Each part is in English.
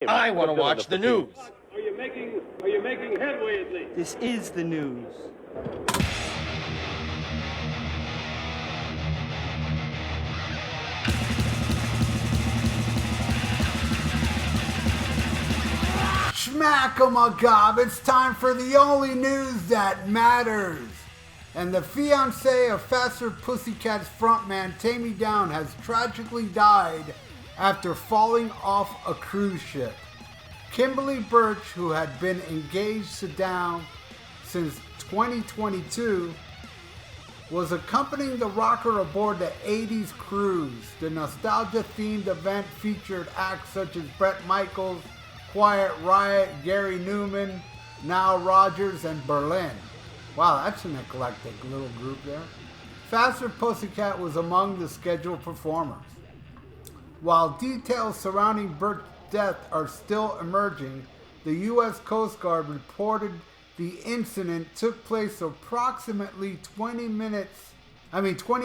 I want to watch the news. Are you making headway at least? This is the news. Schmack-a-ma-gob, it's time for the only news that matters. And the fiancé of Faster Pussycat's frontman, TAIME Downe, has tragically died after falling off a cruise ship. Kimberly Birch, who had been engaged to Downe since 2022, was accompanying the rocker aboard the 80s cruise. The nostalgia-themed event featured acts such as Bret Michaels, Quiet Riot, Gary Newman, Nile Rodgers, and Berlin. Wow, that's an eclectic little group there. Faster Pussycat was among the scheduled performers. While details surrounding Birch's death are still emerging, the U.S. Coast Guard reported the incident took place approximately 20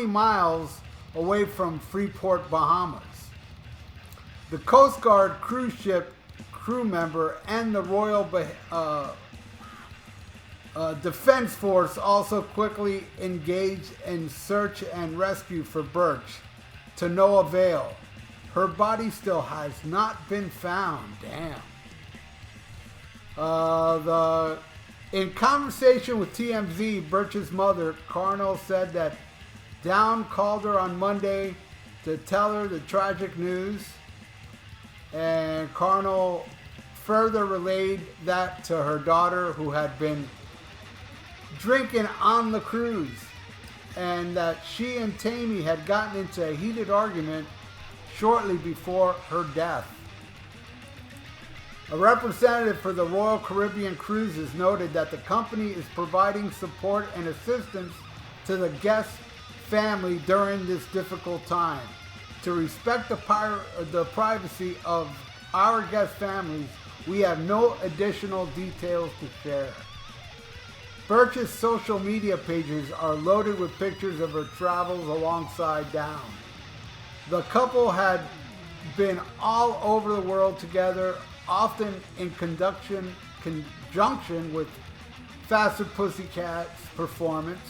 miles away from Freeport, Bahamas. The Coast Guard cruise ship crew member and the Royal Defense Force also quickly engaged in search and rescue for Birch, to no avail. Her body still has not been found. Damn. In conversation with TMZ, Birch's mother, Carnell, said that Downe called her on Monday to tell her the tragic news. And Carnell further relayed that to her daughter, who had been drinking on the cruise, and that she and TAIME had gotten into a heated argument shortly before her death. A representative for the Royal Caribbean Cruises noted that the company is providing support and assistance to the guest family during this difficult time. To respect the privacy of our guest families, we have no additional details to share. Birch's social media pages are loaded with pictures of her travels alongside Downe. The couple had been all over the world together, often in conjunction with Faster Pussycat's performance.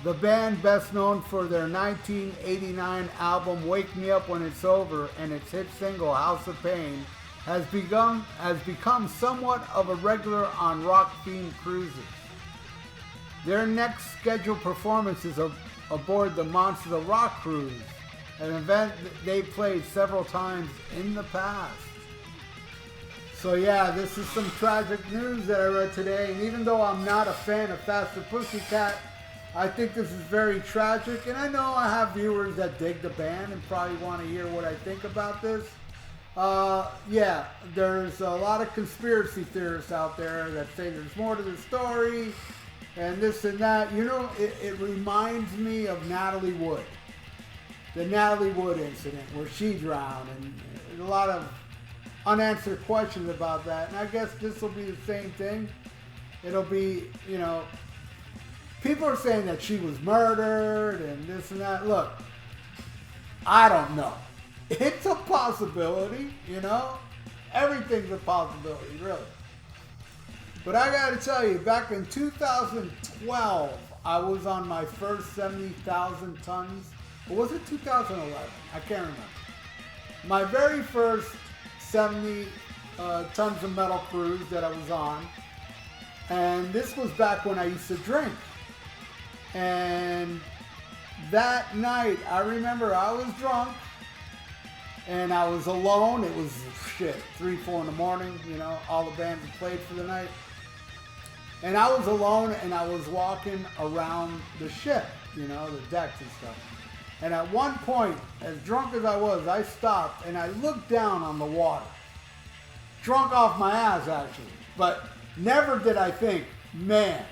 The band, best known for their 1989 album Wake Me Up When It's Over and its hit single House of Pain, has become somewhat of a regular on rock-themed cruises. Their next scheduled performance is aboard the Monsters of Rock cruise, an event that they played several times in the past. So yeah, this is some tragic news that I read today, and even though I'm not a fan of Faster Pussycat, I think this is very tragic, and I know I have viewers that dig the band and probably want to hear what I think about this. Yeah, there's a lot of conspiracy theorists out there that say there's more to the story and this and that. You know, it reminds me of Natalie Wood. The Natalie Wood incident where she drowned, and a lot of unanswered questions about that. And I guess this will be the same thing. It'll be, you know, people are saying that she was murdered and this and that. Look, I don't know. It's a possibility, you know? Everything's a possibility, really. But I gotta tell you, back in 2012, I was on my first 70,000 tons. Or was it 2011? I can't remember. My very first 70 tons of metal cruise that I was on. And this was back when I used to drink. And that night, I remember I was drunk. And I was alone. It was, 3, 4 in the morning. You know, all the bands had played for the night. And I was alone, and I was walking around the ship, you know, the decks and stuff. And at one point, as drunk as I was, I stopped, and I looked down on the water. Drunk off my ass, actually. But never did I think, man,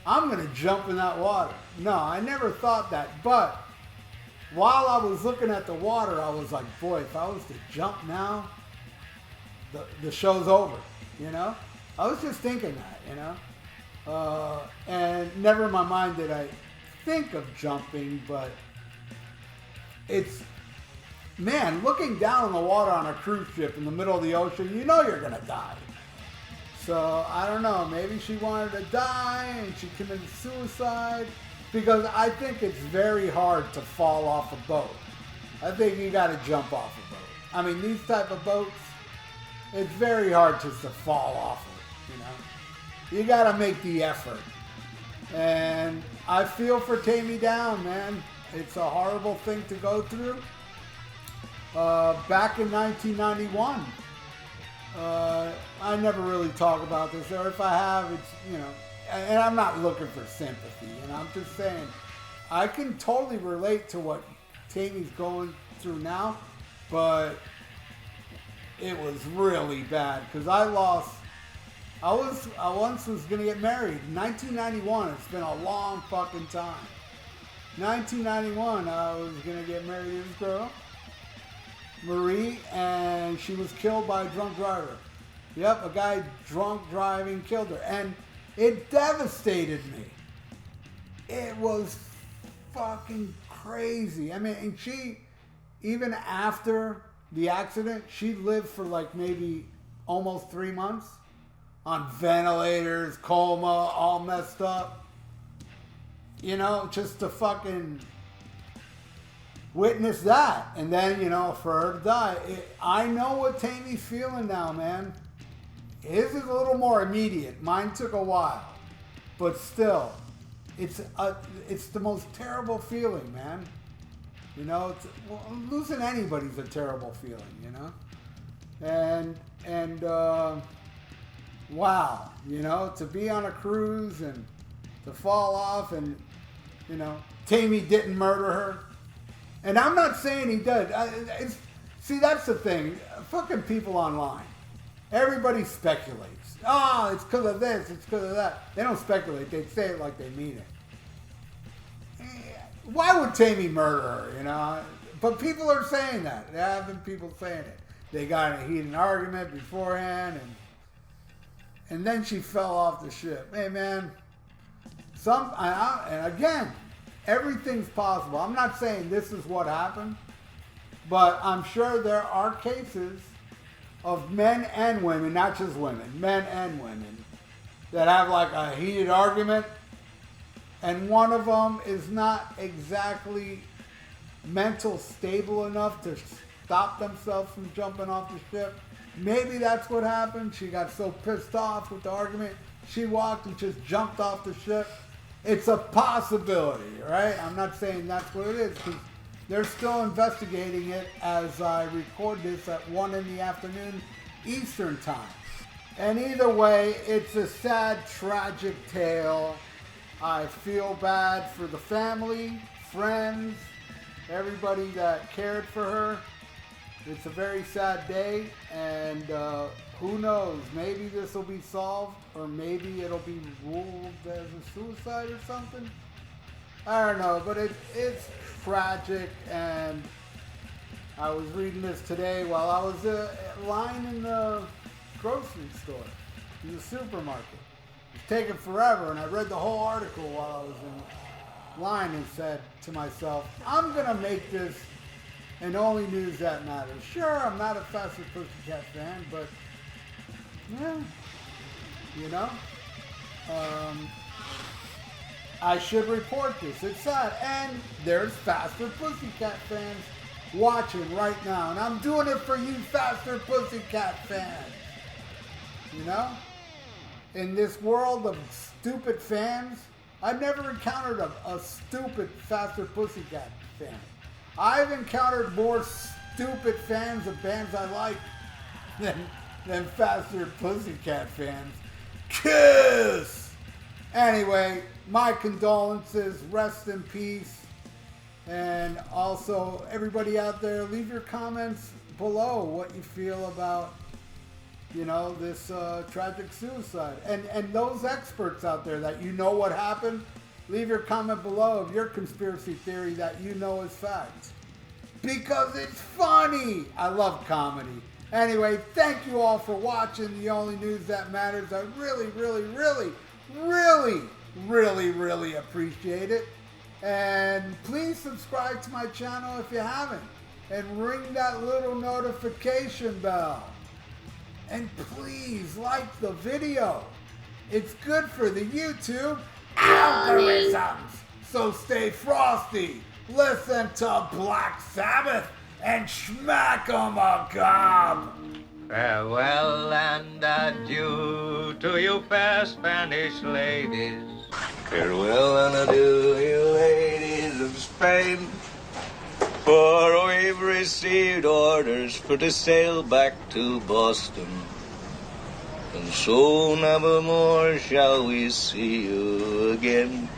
I'm going to jump in that water. No, I never thought that. But while I was looking at the water, I was like, boy, if I was to jump now, the show's over, you know? I was just thinking that, you know? And never in my mind did I think of jumping, but it's man, looking down on the water on a cruise ship in the middle of the ocean, you know you're going to die. So, I don't know. Maybe she wanted to die and she committed suicide. Because I think it's very hard to fall off a boat. I think you got to jump off a boat. I mean, these type of boats, it's very hard just to fall off it, you know. You got to make the effort. And I feel for TAIME Downe, man. It's a horrible thing to go through. Back in 1991, I never really talk about this, or if I have, it's, you know, and I'm not looking for sympathy, and I'm just saying, I can totally relate to what TAIME's going through now, but it was really bad, because I once was going to get married. 1991, it's been a long fucking time. 1991, I was going to get married to this girl, Marie, and she was killed by a drunk driver. Yep, a guy drunk driving killed her, and it devastated me. It was fucking crazy. I mean, and she, even after the accident, she lived for like maybe almost 3 months on ventilators, coma, all messed up. You know, just to fucking witness that. And then, you know, for her to die. I know what TAIME's feeling now, man. His is a little more immediate. Mine took a while. But still, it's the most terrible feeling, man. You know, losing anybody's a terrible feeling, you know? And wow, you know, to be on a cruise and to fall off and, you know, TAIME didn't murder her. And I'm not saying he did. See, that's the thing. Fucking people online. Everybody speculates. Oh, it's because of this, it's because of that. They don't speculate. They say it like they mean it. Why would TAIME murder her, you know? But people are saying that. There have been people saying it. They got in a heated argument beforehand, and then she fell off the ship. Hey, man, and again, everything's possible. I'm not saying this is what happened, but I'm sure there are cases of men and women, not just women, men and women, that have like a heated argument, and one of them is not exactly mental stable enough to stop themselves from jumping off the ship. Maybe that's what happened. She got so pissed off with the argument, she walked and just jumped off the ship. It's a possibility, right? I'm not saying that's what it is, because they're still investigating it as I record this at 1 in the afternoon Eastern time. And either way, it's a sad, tragic tale. I feel bad for the family, friends, everybody that cared for her. It's a very sad day, and who knows, maybe this will be solved, or maybe it'll be ruled as a suicide or something. I don't know, but it's tragic, and I was reading this today while I was lying in the grocery store, in the supermarket. It was taking forever, and I read the whole article while I was in line and said to myself, I'm going to make this an only news that matters. Sure, I'm not a Faster Pussycat fan, but yeah, you know, I should report this. It's sad. And there's Faster Pussycat fans watching right now. And I'm doing it for you Faster Pussycat fans. You know? In this world of stupid fans, I've never encountered a stupid Faster Pussycat fan. I've encountered more stupid fans of bands I like than Faster Pussycat fans. Kiss! Anyway, my condolences, rest in peace, and also everybody out there, leave your comments below what you feel about, you know, this tragic suicide, and those experts out there that you know what happened, leave your comment below of your conspiracy theory that you know is fact, because it's funny. I love comedy. Anyway, thank you all for watching The Only News That Matters. I really, really, really, really, really, really appreciate it. And please subscribe to my channel if you haven't. and ring that little notification bell. And please like the video. It's good for the YouTube algorithms. So stay frosty, listen to Black Sabbath, and smack 'em a gob. Farewell and adieu to you fair Spanish ladies. Farewell and adieu, you ladies of Spain. For we've received orders for to sail back to Boston. And so never more shall we see you again.